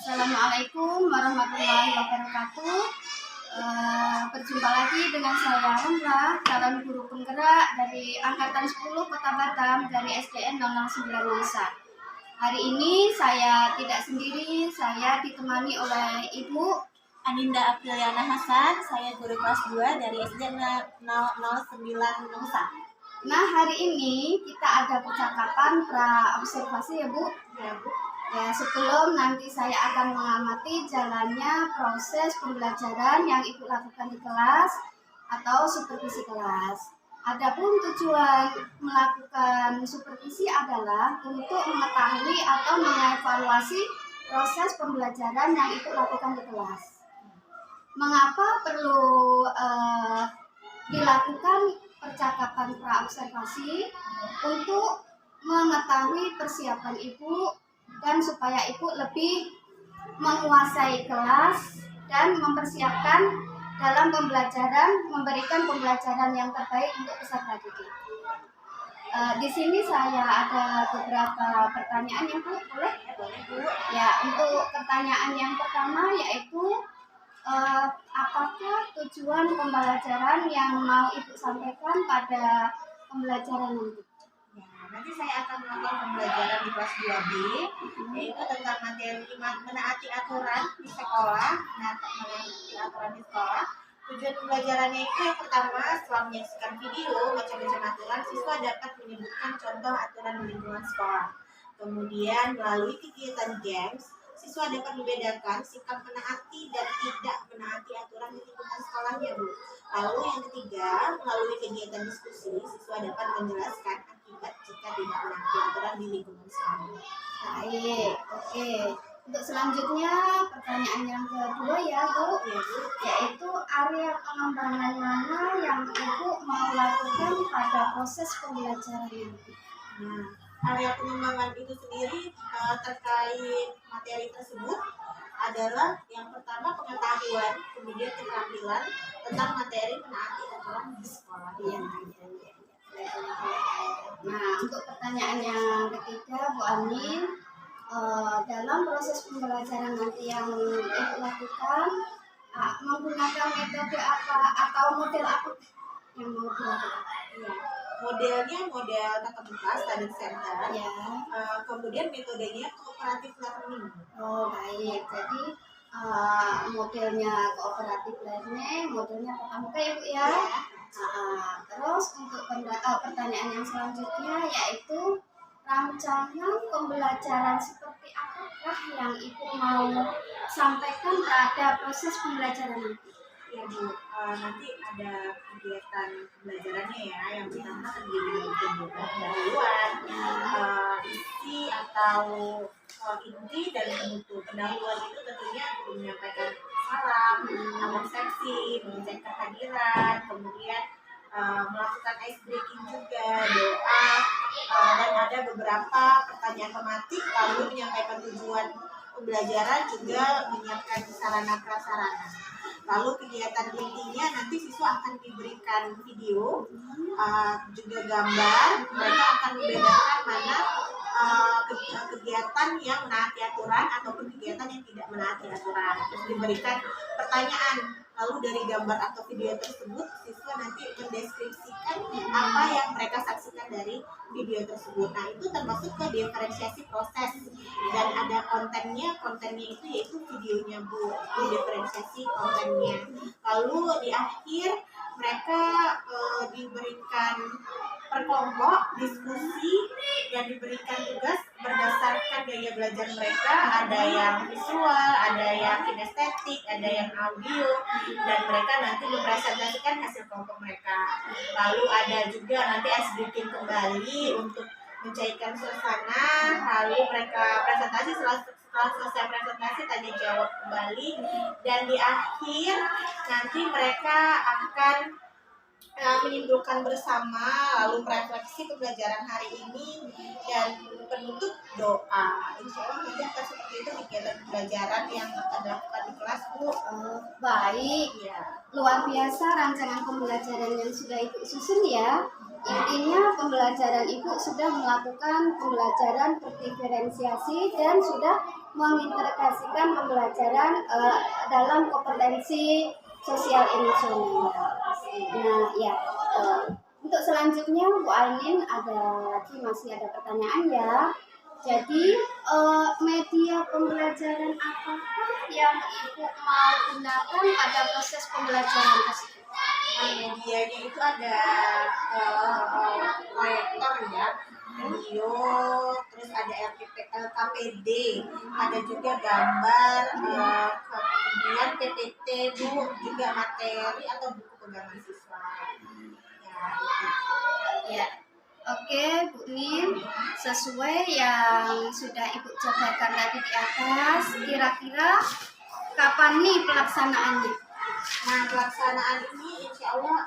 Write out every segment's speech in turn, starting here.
Assalamualaikum warahmatullahi wabarakatuh. Berjumpa lagi dengan saya Ramla, calon guru penggerak dari Angkatan 10 Kota Batam dari SDN 009 Nusa. Hari ini saya tidak sendiri, saya ditemani oleh Ibu Aninda Apriliana Hasan, saya guru kelas 2 dari SDN 009 Nusa. Nah, hari ini kita ada percakapan pra-observasi ya Bu? Ya, Bu. Ya, sebelum nanti saya akan mengamati jalannya proses pembelajaran yang Ibu lakukan di kelas atau supervisi kelas. Adapun tujuan melakukan supervisi adalah untuk mengetahui atau mengevaluasi proses pembelajaran yang Ibu lakukan di kelas. Mengapa perlu dilakukan percakapan pra-observasi? Untuk mengetahui persiapan Ibu dan supaya Ibu lebih menguasai kelas dan mempersiapkan dalam pembelajaran, memberikan pembelajaran yang terbaik untuk peserta didik. Di sini saya ada beberapa pertanyaan yang Bu, boleh? Boleh, Bu. Ya, untuk pertanyaan yang pertama yaitu apakah tujuan pembelajaran yang mau Ibu sampaikan pada pembelajaran nanti? Ya, nanti saya akan melakukan pembelajaran di kelas 2B, yaitu tentang materi menaati aturan di sekolah. Menaati aturan di sekolah. Tujuan pembelajarannya itu yang pertama, setelah menyaksikan video macam-macam aturan, siswa dapat menyebutkan contoh aturan di lingkungan sekolah. Kemudian melalui kegiatan games, siswa dapat membedakan sikap menaati dan tidak menaati aturan di lingkungan sekolahnya, Bu. Lalu yang ketiga, melalui kegiatan diskusi, siswa dapat menjelaskan akibat jika tidak menaati aturan di lingkungan sekolah. Baik, oke. Untuk selanjutnya pertanyaan yang kedua ya Bu, Ya, Bu. yaitu area pengembangan mana yang Ibu mau lakukan pada proses pembelajaran ini? Nah, area pengembangan itu sendiri terkait materi tersebut adalah yang pertama pengetahuan, kemudian keterampilan tentang materi menaati aturan di sekolah. Iya. Nah, untuk pertanyaan yang ketiga Bu Anin, dalam proses pembelajaran nanti yang Ibu lakukan, menggunakan metode apa atau model apa yang mau dilakukan? Ya, modelnya model tatap muka study center. Ya. Kemudian metodenya cooperative learning. Oh baik, jadi modelnya cooperative learning, modelnya tatap muka ya Bu ya. Terus untuk pertanyaan yang selanjutnya yaitu rancangan pembelajaran seperti apakah yang Ibu mau sampaikan pada proses pembelajaran nanti? Ya, Bu, nanti ada kegiatan pembelajarannya ya. Yang pertama terdiri dari kegiatan pendahuluan, isi atau inti dan penutup. Pendahuluan itu tentunya menyampaikan salam, absensi, mengecek kehadiran, kemudian melakukan ice breaking juga, doa, dan ada beberapa pertanyaan tematik, lalu menyampaikan tujuan pembelajaran, juga menyiapkan sarana prasarana. Lalu kegiatan intinya nanti siswa akan diberikan video, juga gambar. Mereka akan membedakan mana kegiatan yang menaati aturan ataupun kegiatan yang tidak menaati aturan. Terus diberikan pertanyaan. Lalu dari gambar atau video tersebut, siswa nanti mendeskripsikan apa yang mereka saksikan dari video tersebut. Nah, itu termasuk ke diferensiasi proses. Dan ada kontennya itu yaitu videonya, Bu. Itu diferensiasi kontennya. Lalu di akhir mereka diberikan per kelompok diskusi dan diberikan tugas berdasarkan gaya belajar mereka. Ada yang visual, ada yang kinestetik, ada yang audio, dan mereka nanti mempresentasikan hasil kelompok mereka. Lalu ada juga nanti ice breaking kembali untuk mencairkan suasana. Lalu mereka presentasi, setelah selesai presentasi tanya jawab kembali, dan di akhir nanti mereka akan menyimpulkan bersama, lalu merefleksi pembelajaran hari ini, dan penutup doa. Insya Allah nanti akan seperti itu kegiatan pembelajaran yang akan dilakukan di kelas, Bu. Baik, Ya. luar biasa rancangan pembelajaran yang sudah Ibu susun ya. Intinya pembelajaran ibu sudah melakukan pembelajaran berdiferensiasi dan sudah mengintegrasikan pembelajaran dalam kompetensi sosial emosional. Nah, ya. Untuk selanjutnya Bu Ainin masih ada pertanyaan ya. Jadi media pembelajaran apakah yang Ibu mau gunakan pada proses pembelajaran tersebut? Medianya itu ada proyektor ya, video, terus ada LKPD, ada juga gambar, kemudian PPT, Bu, juga materi atau buku pegangan siswa. Ya, oke Bu Nin, sesuai yang sudah Ibu jabarkan tadi di atas, kira-kira kapan nih pelaksanaannya? Nah, pelaksanaan ini insya Allah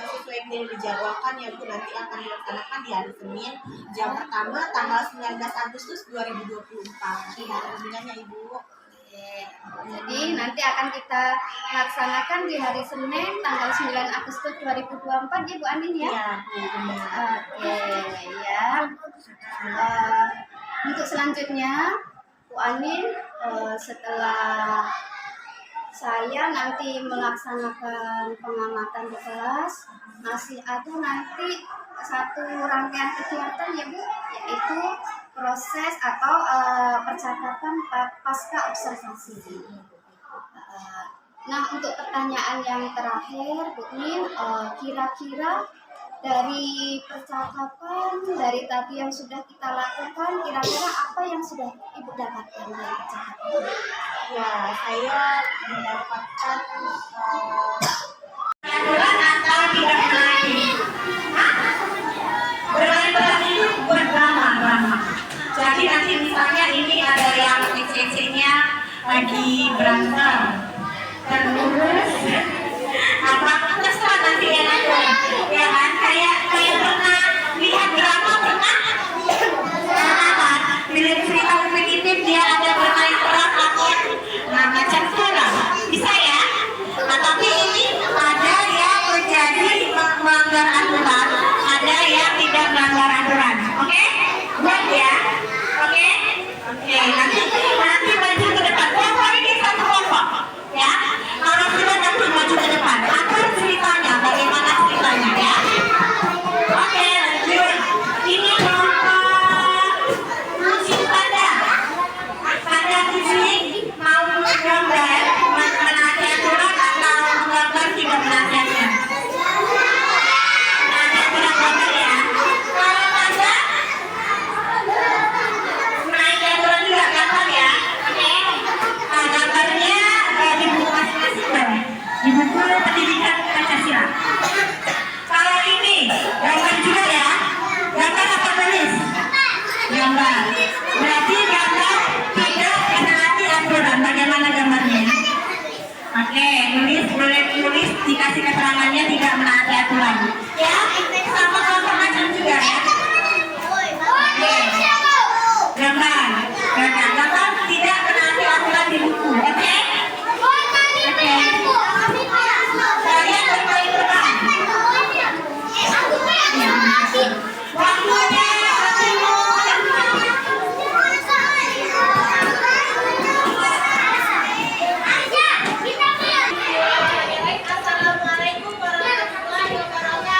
sesuai yang dijadwalkan ya Bu, nanti akan dilaksanakan di hari Senin jam pertama tanggal 19 Agustus 2024. Iya. Hubungannya Ibu. Jadi nanti akan kita laksanakan di hari Senin tanggal 9 Agustus 2024 ya Bu Andin ya? Iya, Bu, benar. Oke, ya. Untuk selanjutnya Bu Anin, setelah saya nanti melaksanakan pengamatan di kelas, masih ada nanti satu rangkaian kegiatan ya Bu, yaitu proses atau percakapan pasca observasi. Nah, untuk pertanyaan yang terakhir Bu Nin, kira-kira dari percakapan dari tadi yang sudah kita lakukan, kira-kira apa yang sudah Ibu dapatkan dari percakapan? Ya, saya mendapatkan aturan atau tidak menaati. Bermain itu buat drama. Jadi nanti misalnya ini ada yang CC-nya lagi berantem, terus apa terserah nanti ya kan kayak pernah lihat drama pernah kan film cerita fiktif dia ada bermain peran aktor, nah macam itu lah bisa ya. Nah tapi ini ada yang menjadi melanggar aturan, ada yang tidak melanggar aturan, oke? Buat ya, oke? Nanti maju ke depan. Kelompok ini satu kelompok, ya. Kalau sudah nanti maju ke depan. Atur ceritanya, bagaimana ceritanya, ya? Oke, lanjut. Ini kelompok musik panda. Panda kucing mau gambar menaati aturan atau gambar tidak menaati aturan. Nah, yang tidak gambar ya. Kalau panda menaati aturan juga gambar ya. Oke. Nah, gambarnya di buku masing-masing dong. Di buku pendidikan Pancasila. Kalau ini gambar juga ya. Gambar apa tulis? Gambar. Berarti gambar tidak menaati aturan. Bagaimana gambarnya? Oke, boleh tulis dikasih keterangannya tidak menaati aturan. Ya, sama kelompok macam juga ya. Oke. Gambar tidak menaati aturan di buku. Oke? Oke. Kalian bermain peran. Waktunya Assalamualaikum warahmatullahi wabarakatuh.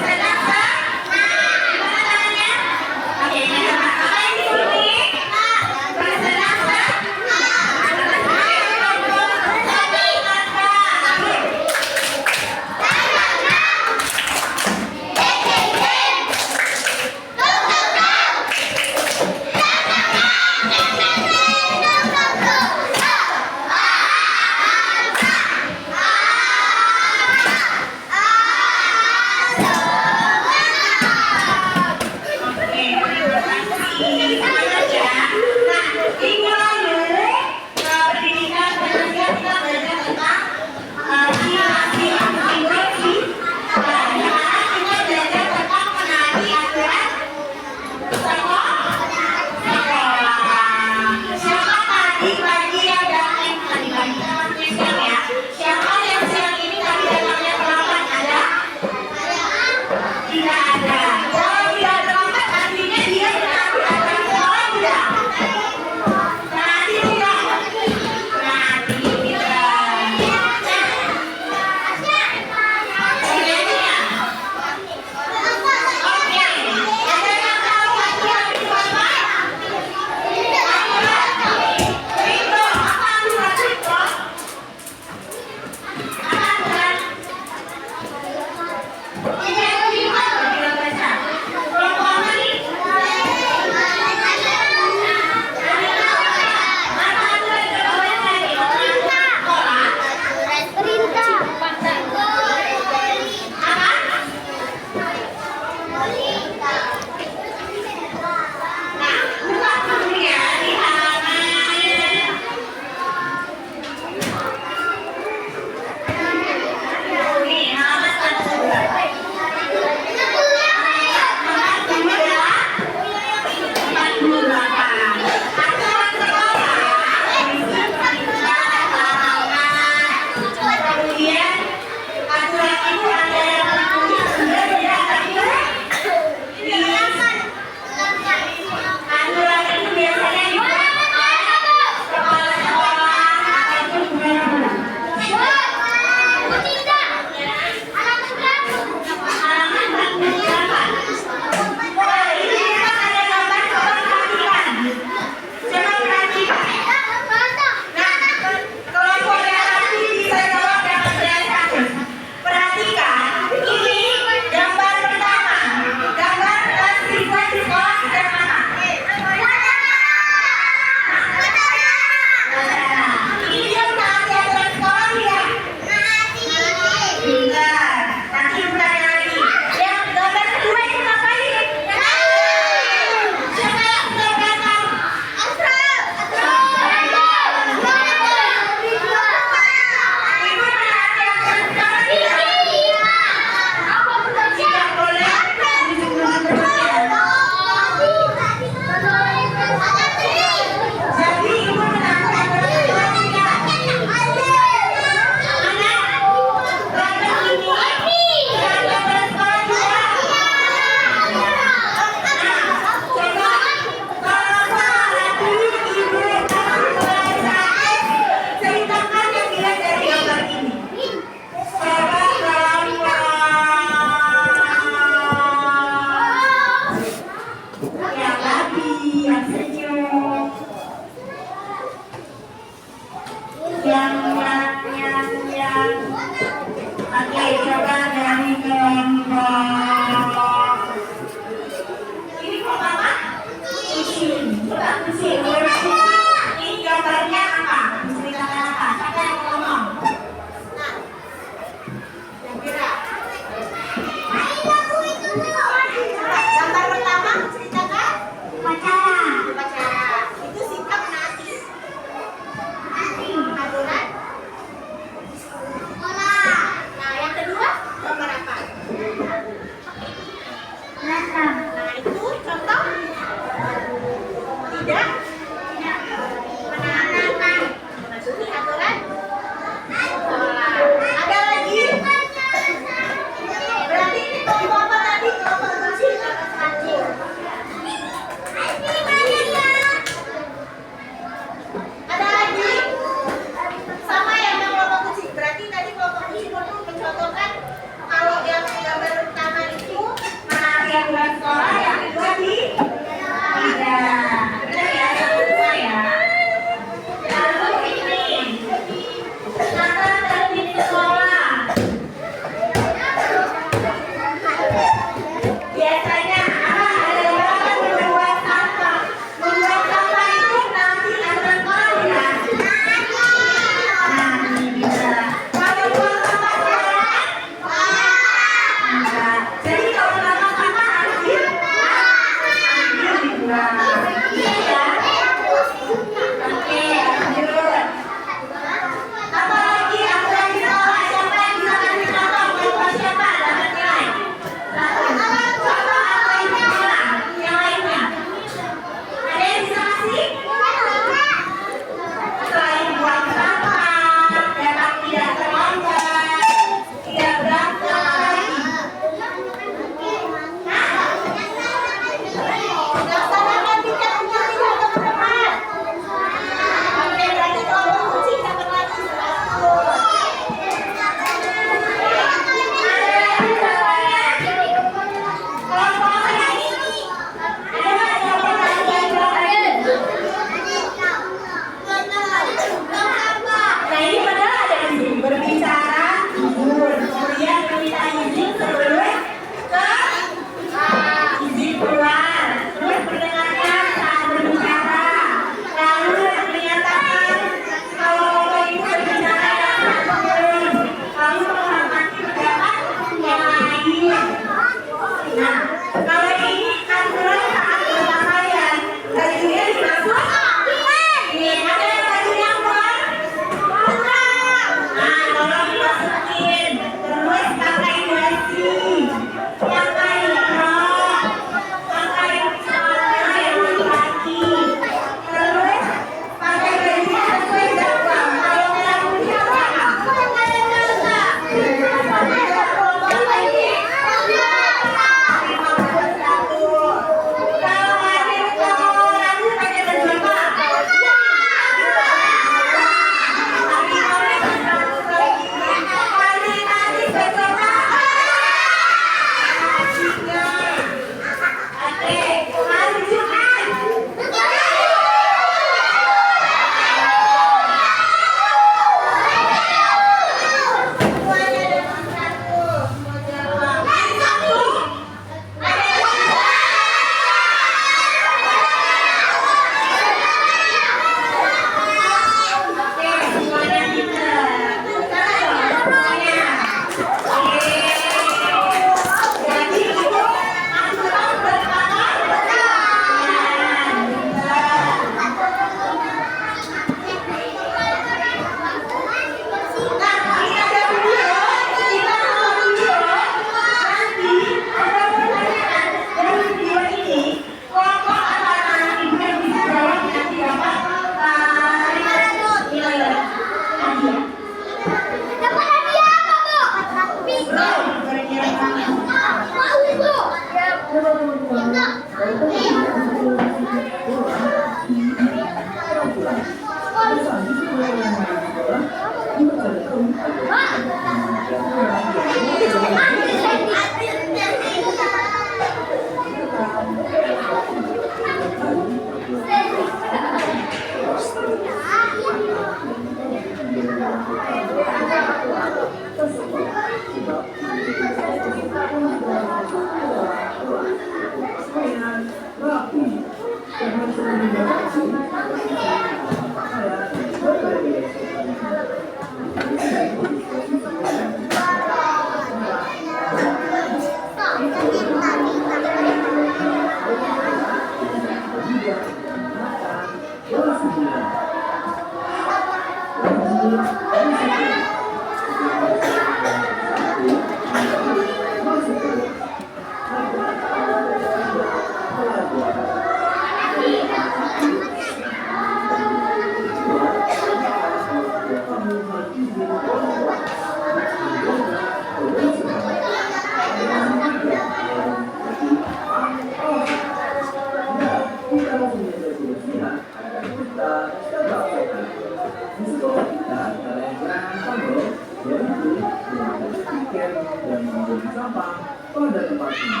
pada tempatnya.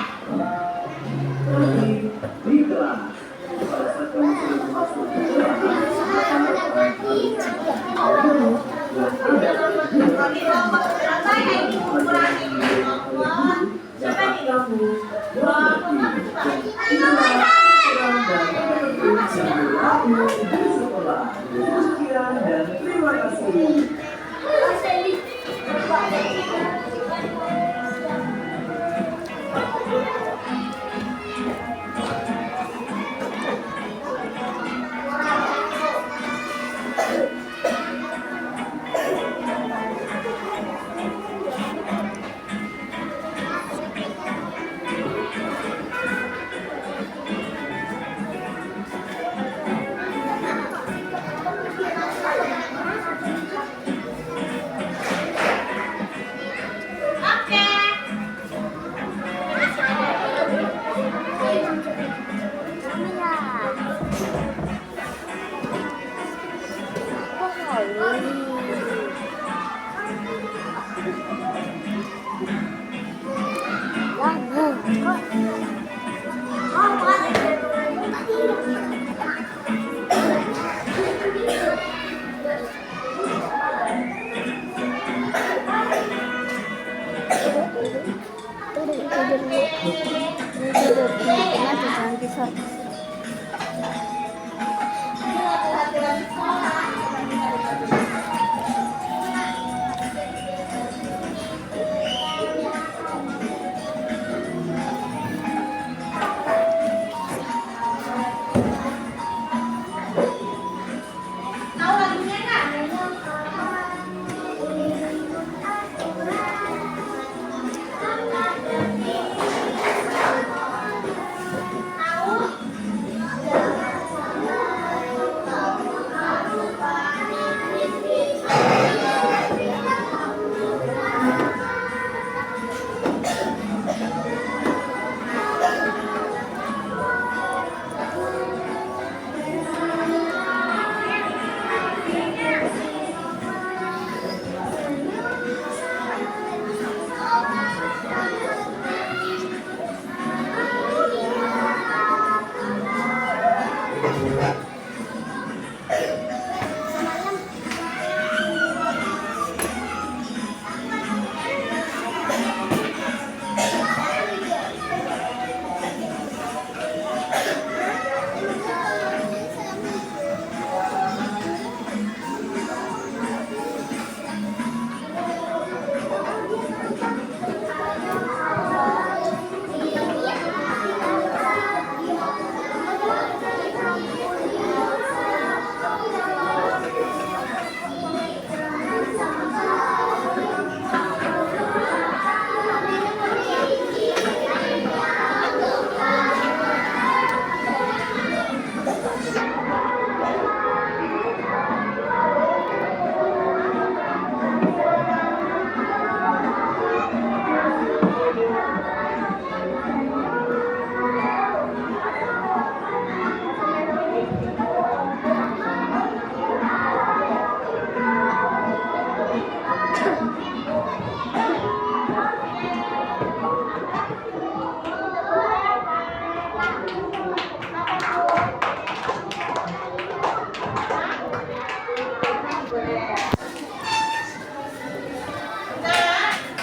Tapi di kelas pada saat kamu sudah masuk ke kelas, Berapa ya ini ukurannya? Siapa nih kamu? Sekian dan terima kasih. Tahu lagunya nggak?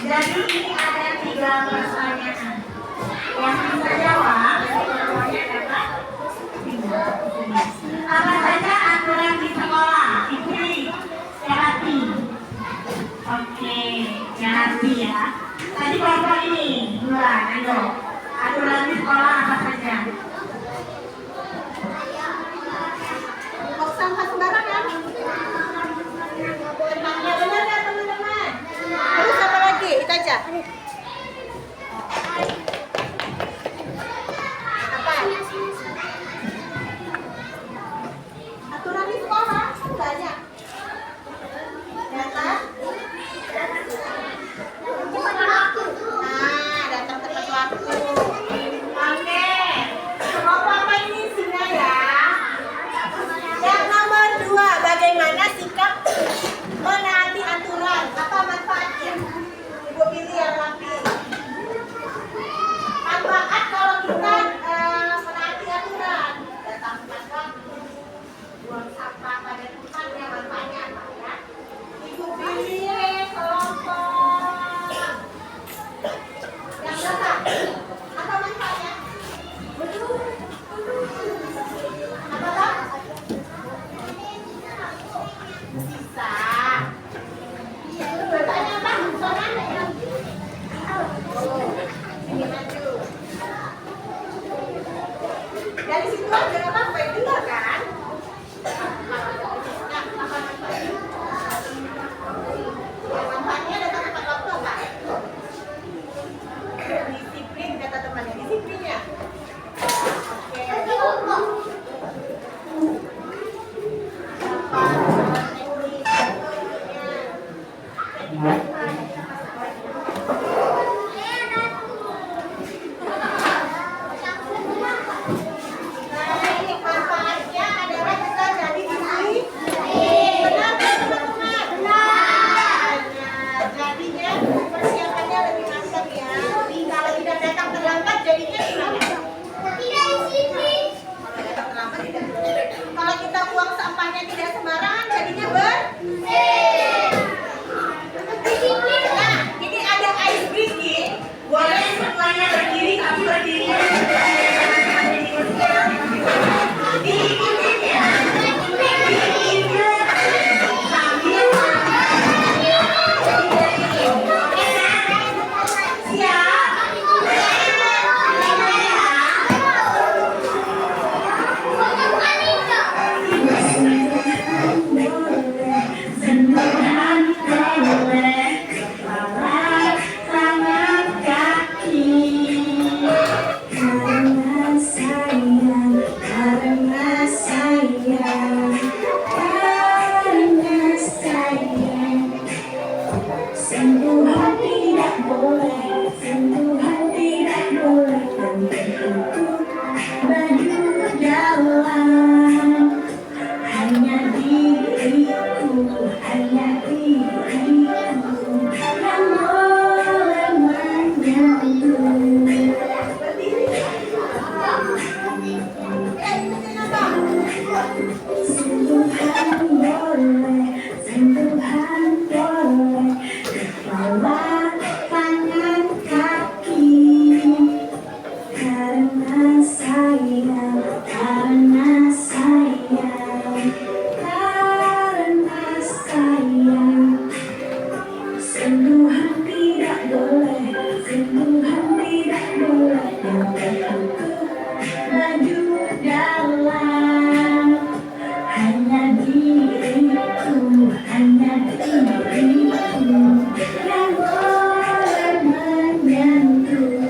Jadi ini ada 3 pertanyaan. Yang bisa jawab jawabannya adalah 3. Apa aturan. Ayo, aturan di sekolah apa saja? Buang sampah sembarangan. Ya benar nggak teman-teman? Terus apa lagi? Itu aja. Apa? Aturan di sekolah kan banyak. Datang. Nah, datang tepat waktu. Oke. Apa ini isinya ya? Yang nomor 2, bagaimana sikap menaati aturan? Apa manfaatnya? Ibu pilih yang rapi. Manfaat kalau kita menaati aturan, datang tepat waktu, buang sampah pada tempatnya, manfaatnya apa ya? Ibu pilih kelompok yang berapa? Apa manfaatnya? Apa Pak? Bisa. Bertanya Pak, soalnya ini maju. Dari situ aja apa yang dengar kan? Manfaatnya datang tepat waktu apa? Disiplin kata temannya, disiplinnya. Manfaatnya adalah kita jadi disiplin. Benar kan teman-teman? Benar. Jadinya persiapannya lebih mantap ya. Kalau tidak datang terlambat jadinya gimana? Tidak disiplin. Kalau kita buang sampahnya tidak sembarangan jadinya bersih. Nah, ini ada ice breaking. Boleh semuanya berdiri, tapi berdirinya diikutin ya. Sambil sentuhan tidak boleh, sentuhan tidak boleh, dan tertutup baju jalan. Hanya diriku yang boleh menyentuh. Sentuhan boleh, sentuhan boleh, kepala, tangan, kaki. Karena sayang, karena sayang, karena sayang. Sentuhan tidak boleh, sentuhan tidak boleh, yang tertutup baju dalam. Hanya diriku yang boleh menyentuh.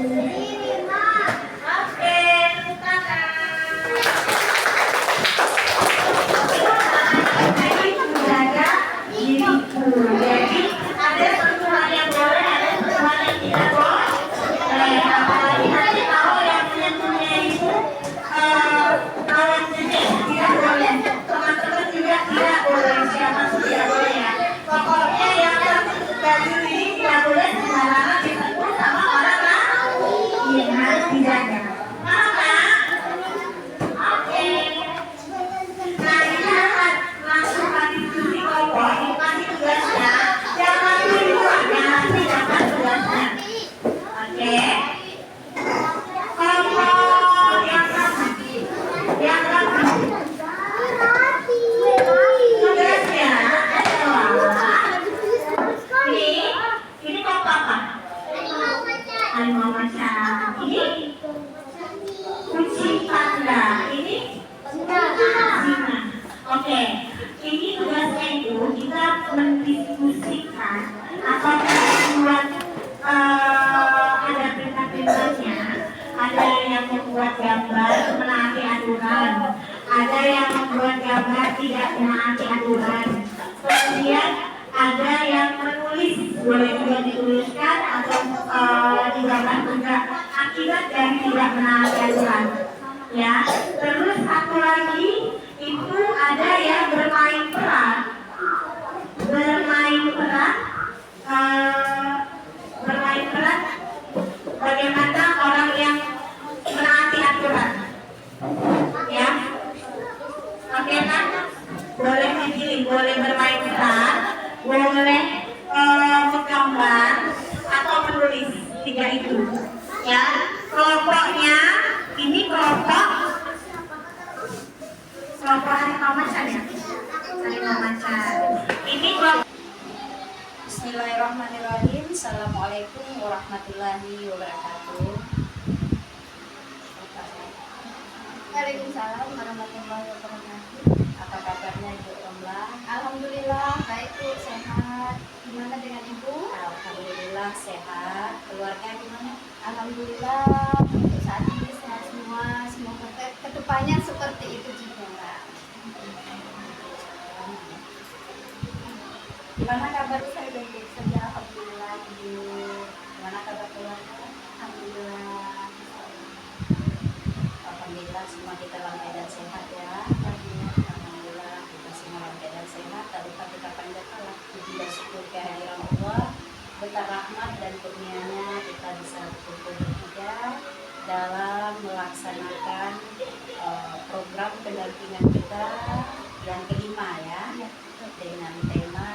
Oke, Jaga diriku. Jadi ada sentuhan yang boleh, ada sentuhan yang tidak boleh. Apalagi nanti kalau yang menyentuhnya itu kawan jenis tidak boleh. Teman-teman juga tidak boleh. Siapa pun tidak boleh ya. Pokoknya yang tertutup baju ini tidak boleh sembarangan disentuh sama orang lain. Harus dijaga. Paham Kak? Oke. Nah, kita akan langsung kasih diskusi kelompok. Kasih tugasnya. Jangan duluan, nanti dapat tugasnya. Oke. Kelompok yang berapa? Yang berapa? Tugasnya adalah ini kelompok apa? Ada Mama Chan. Ini kucing panda. Ini singa. Oke. Ini tugasnya itu kita mendiskusikan atau membuat ada perintah-perintahnya. Ada yang membuat gambar menaati aturan, ada yang membuat gambar tidak menaati aturan. Kemudian ada yang menulis, boleh juga dituliskan atau digambar juga akibat dari tidak menaati aturan. Ya, terus satu lagi itu ada yang bermain peran, bagaimana orang yang menaati aturan. Ya, oke kan? Boleh dipilih, boleh bermain peran, boleh menggambar atau menulis, tiga itu. Ya, kelompoknya ini kelompok Harimau Macan ya, Harimau Macan. Ini kelompok. Bismillahirrahmanirrahim. Assalamualaikum warahmatullahi wabarakatuh. Waalaikumsalam warahmatullahi wabarakatuh. Apa kabarnya Ibu Romla? Alhamdulillah baik Bu, sehat. Gimana dengan Ibu? Alhamdulillah sehat. Keluarga gimana? Alhamdulillah untuk saat ini sehat semua. Semoga kedepannya seperti itu juga. Gimana kabar saya baik saja? Alhamdulillah. Ibu. Gimana kabar keluarga? Alhamdulillah. Alhamdulillah semua kita dalam keadaan sehat ya. Alhamdulillah kita semua dalam keadaan sehat. Tak lupa kita panjatkanlah puji dan syukur kehadiran Allah, berkat rahmat dan kurnianya kita bisa berkumpul bertiga dalam melaksanakan program pendampingan kita yang kelima ya, dengan tema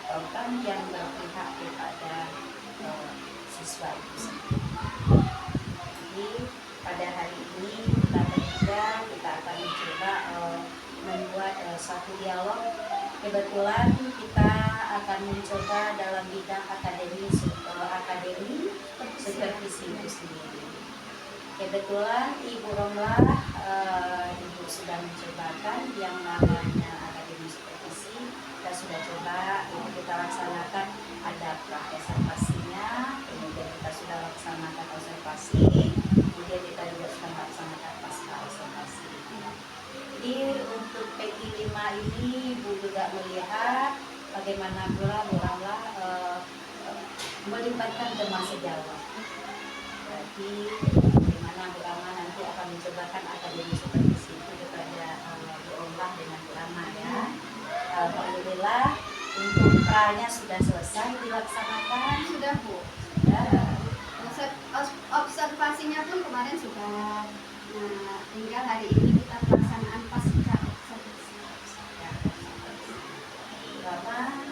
program yang berpihak kepada siswa itu sendiri. Jadi pada hari ini kita bertiga kita akan mencoba membuat suatu dialog. Kebetulan kita akan mencoba dalam bidang akademi supervisi itu sendiri. Kebetulan Ibu Romla Ibu sudah mencobakan yang namanya akademi supervisi. Kita sudah coba, ini kita laksanakan ada observasinya, kemudian kita sudah laksanakan observasi, kemudian kita juga sudah melaksanakan pasca observasi. Jadi untuk PI 5 ini Ibu juga melihat bagaimana pula Bu Romla melibatkan teman sejawat. Jadi bagaimana Bu Romla nanti akan mencobakan akademi supervisi itu kepada Bu Romla dengan Bu Rama ya. Alhamdulillah untuk pra-nya sudah selesai dilaksanakan. Sudah Bu. Ya. Observasinya pun kemarin sudah. Nah, tinggal hari ini kita pelaksanaan pasca observasi. Rama,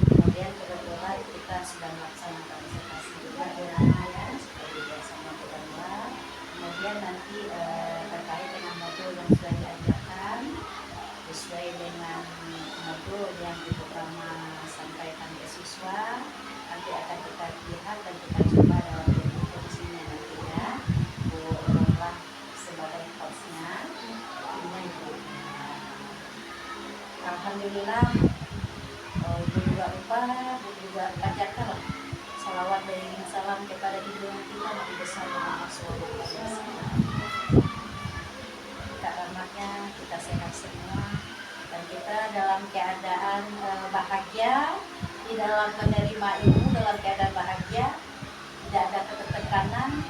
kemudian kebetulan kita sudah melaksanakan observasi juga di Rama ya, seperti biasanya kita buat. Kemudian nanti terkait dengan modul yang sudah diajarkan sesuai dengan modul yang Ibu Rama sampaikan ke siswa, nanti akan kita lihat dan kita coba dalam fungsinya nanti ya. Bu Rama sebagai hostnya, ini Ibu. Alhamdulillah. Ibu juga lupa, Ibu juga bacakan salawat dari salam kepada Ibu yang kita Nabi besar Muhammad SAW. Kita rahmatnya, kita sehat semua, dan kita dalam keadaan bahagia, di dalam menerima ilmu dalam keadaan bahagia, tidak ada ketekanan.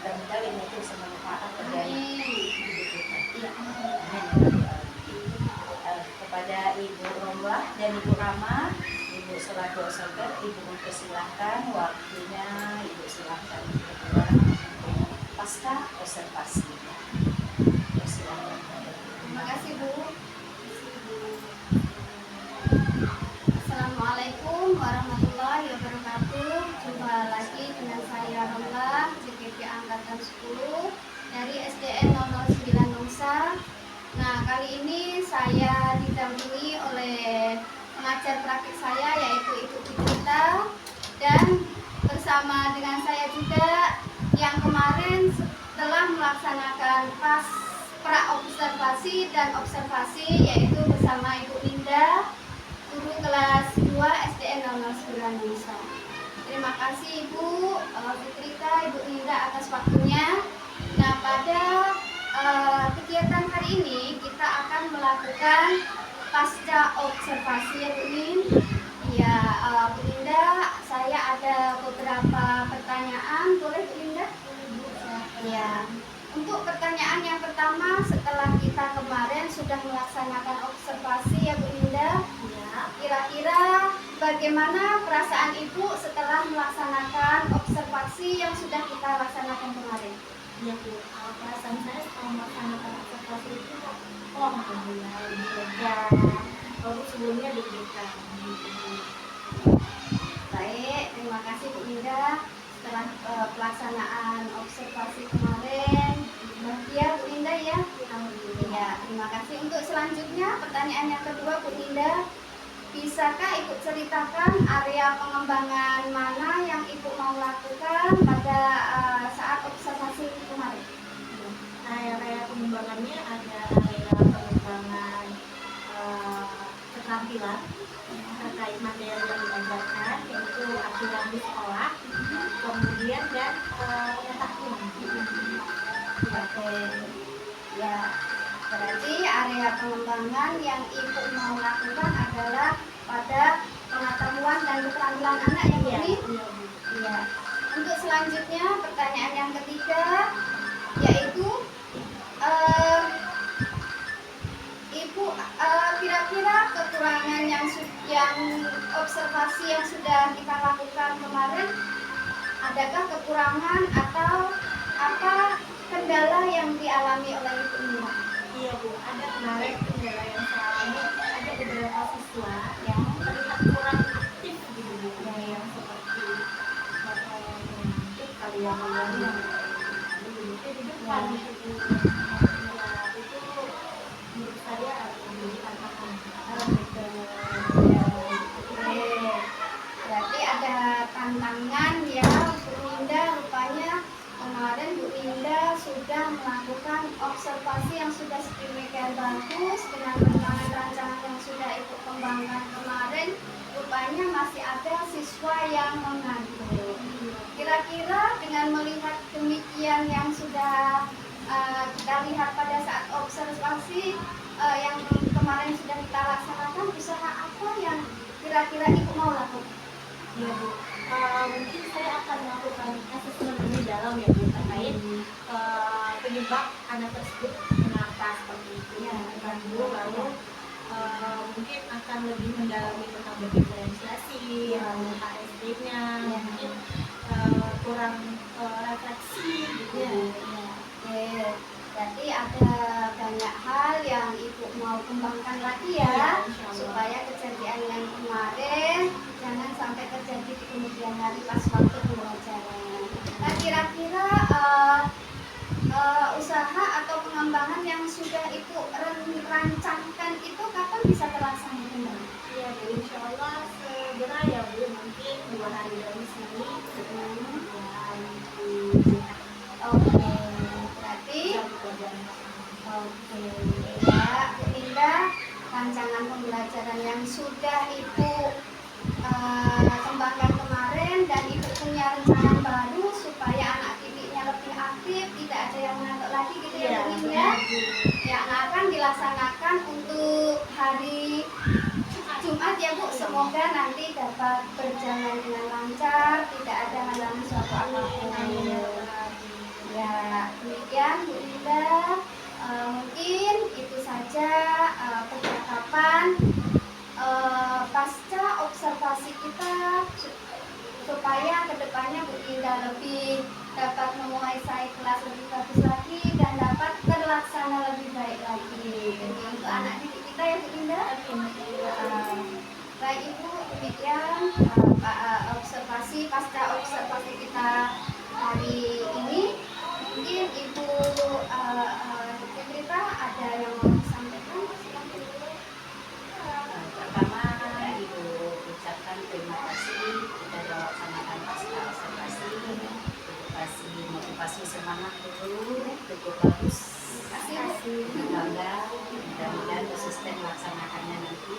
Mudah-mudahan ini itu bermanfaat bagi hidup kita. Amin. Kepada Ibu Romla dan Ibu Rama, Ibu selaku observer, Ibu mempersilahkan waktunya, Ibu silahkan berdua pasca observasi. Persilahkan. Terima kasih Bu. Assalamualaikum warahmatullahi wabarakatuh. Jumpa lagi dengan saya Romla, CPP Angkatan 10 dari SDN 009 Nongsa. Nah, kali ini saya didampingi oleh pengajar praktik saya, yaitu Ibu Fitrita. bersama dengan saya juga yang kemarin telah melaksanakan pra observasi dan observasi, yaitu bersama Ibu Linda, guru kelas 2 SDN 009 Nusa. Terima kasih Ibu Fitrika, Ibu Linda atas waktunya. Nah, pada kegiatan hari ini kita akan melakukan pasca observasi ya Bu Lin. Ya, Bu Linda, saya ada beberapa pertanyaan, boleh Bu Linda? Ya. Untuk pertanyaan yang pertama, setelah kita kemarin sudah melaksanakan observasi ya Bu Linda, kira-kira bagaimana perasaan Ibu setelah melaksanakan observasi yang sudah kita laksanakan kemarin? Ya Bu, perasaan saya setelah melaksanakan observasi itu alhamdulillah lebih lega. Kalau sebelumnya deg-degan gitu. Baik, terima kasih Bu Linda. Setelah pelaksanaan observasi kemarin, bahagia Bu Linda ya? Ya, terima kasih. Untuk selanjutnya, pertanyaan yang kedua Bu Linda, bisakah Ibu ceritakan area pengembangan mana yang Ibu mau lakukan pada saat observasi kemarin? Area pengembangannya ada area pengembangan keterampilan terkait materi yang diajarkan, yaitu aturan di sekolah, kemudian dan pengetahuan. Oke, ya berarti area pengembangan yang Ibu mau lakukan adalah pada pengetahuan dan keterampilan anak yang ini. Iya. Untuk selanjutnya pertanyaan yang ketiga, yaitu Ibu kira-kira kekurangan yang observasi yang sudah kita lakukan kemarin, adakah kekurangan atau apa kendala yang dialami oleh Ibu Linda? Iya Bu, ada kemarin kendala yang saya alami, ada beberapa siswa yang terlihat kurang aktif gitu Bu, yang seperti mengantuk kali yang di depan gitu. Ya, itu menurut saya menjadi tantangan. Berarti ada tantangan ya Bu Linda. Rupanya kemarin Bu Linda sudah melakukan observasi yang sudah sedemikian bagus dengan rancangan-rancangan yang sudah Ibu kembangkan kemarin. Rupanya masih ada siswa yang mengantuk. Kira-kira dengan melihat demikian yang sudah kita lihat pada saat observasi yang kemarin sudah kita laksanakan, usaha apa yang kira-kira Ibu mau lakukan? Iya Bu, mungkin saya akan melakukan asesmen lebih dalam ya Bu, terkait penyebab anak tersebut mengapa seperti itu ya kan Bu. Lalu mungkin akan lebih mendalami tentang diferensiasi, lalu HSD-nya, mungkin kurang refleksi gitu ya. Oke, berarti ada banyak hal yang Ibu mau kembangkan lagi ya, supaya kejadian yang kemarin jangan sampai terjadi di kemudian hari pas waktu pembelajaran. Nah, kira-kira usaha atau pengembangan yang sudah Ibu rancangkan itu kapan bisa terlaksana? Iya Bu, insya Allah segera ya Bu, mungkin 2 hari dari sini. Oke, berarti oke ya Bu Linda, rancangan pembelajaran yang sudah Ibu kembangkan kemarin dan Ibu punya rencana baru supaya anak didiknya lebih aktif, tidak ada yang mengantuk lagi gitu ya Bu Linda. Yang akan dilaksanakan untuk hari Jumat ya Bu, semoga nanti dapat berjalan dengan lancar, tidak ada halangan suatu apapun. Ya, demikian Bu Linda. Mungkin itu saja percakapan pasca observasi kita supaya kedepannya Bu Linda lebih dapat menguasai kelas lebih bagus lagi dan dapat terlaksana lebih baik lagi untuk anak didik kita ya Bu Linda. Baik Ibu, demikian observasi pasca observasi kita hari ini. Mungkin Ibu Fitrika ada yang mau disampaikan? Silakan. Pertama, Ibu ucapkan terima kasih sudah melaksanakan pasca observasi cukup bagus, Kasih. bangga, mudah-mudahan konsisten melaksanakannya nanti.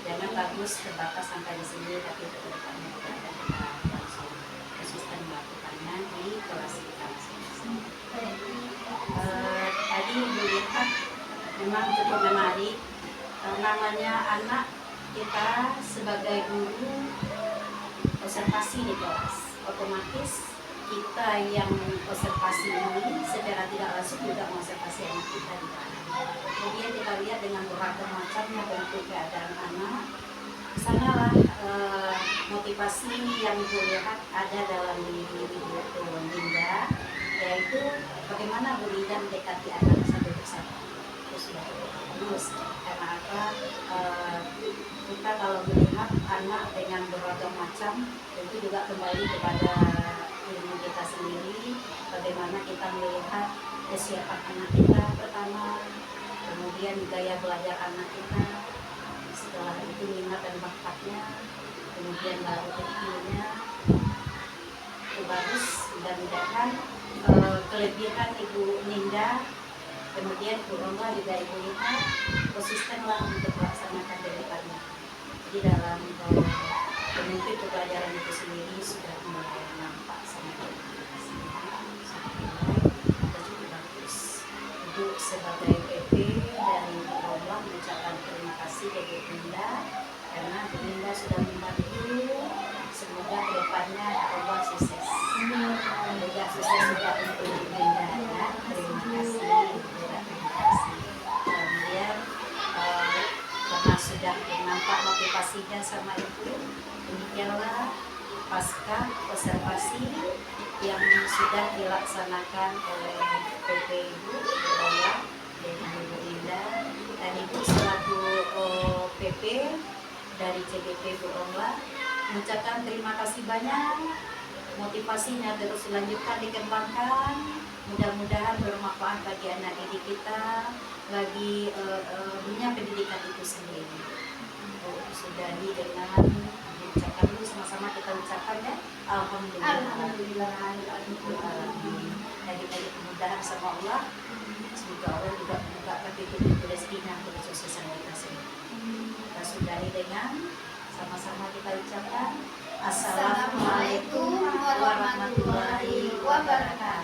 Jangan bagus terbatas sampai di sini, tapi ke depannya juga akan kita langsung konsisten melakukannya di kelas kita masing-masing. Tadi Ibu lihat memang cukup menarik. Namanya anak kita sebagai guru observasi di kelas, otomatis kita yang observasi ini secara tidak langsung juga mengobservasi anak kita di dalam. Kemudian kita lihat dengan beragam macamnya bentuk keadaan anak. Sanalah motivasi yang Ibu lihat ada dalam diri Ibu Linda, yaitu bagaimana Bu Linda mendekati anak satu persatu. Itu sudah cukup bagus. Karena apa? Kita kalau melihat anak dengan beragam macam, tentu juga kembali kepada ilmu kita sendiri, bagaimana kita melihat kesiapan anak kita pertama, kemudian gaya belajar anak kita, setelah itu minat dan bakatnya, kemudian baru ilmunya. Itu bagus. Mudah-mudahan kelebihan Ibu Ninda, kemudian Bu Roma juga Ibu lihat konsistenlah untuk melaksanakan daripadanya. Jadi dalam memimpin pembelajaran itu sendiri sudah mulai nampak sangat cukup bagus. Untuk sebagai PP dari Bu Roma mengucapkan terima kasih kepada Bu Linda, karena Bu Linda sudah membantu. Semoga kedepannya Allah sukses. Semoga sukses juga untuk Bu Linda ya. Terima kasih. Terima kasih. Kemudian karena sudah nampak motivasinya sama Ibu, demikianlah pasca observasi yang sudah dilaksanakan oleh PP Ibu Rola dan Ibu Linda, dan Ibu selaku PP dari CBP Bu Rola mengucapkan terima kasih banyak. Motivasinya terus dilanjutkan, dikembangkan, mudah-mudahan bermanfaat bagi anak didik kita, bagi dunia pendidikan itu sendiri. Sudahi dengan diucapkan dulu, sama-sama kita ucapkan ya, Alhamdulillah. Lagi-lagi kemudahan sama Allah, semoga Allah juga membukakan pintu-pintu rezekinya untuk kesuksesan kita semua. Kita sudahi dengan sama-sama kita ucapkan Assalamualaikum warahmatullahi wabarakatuh.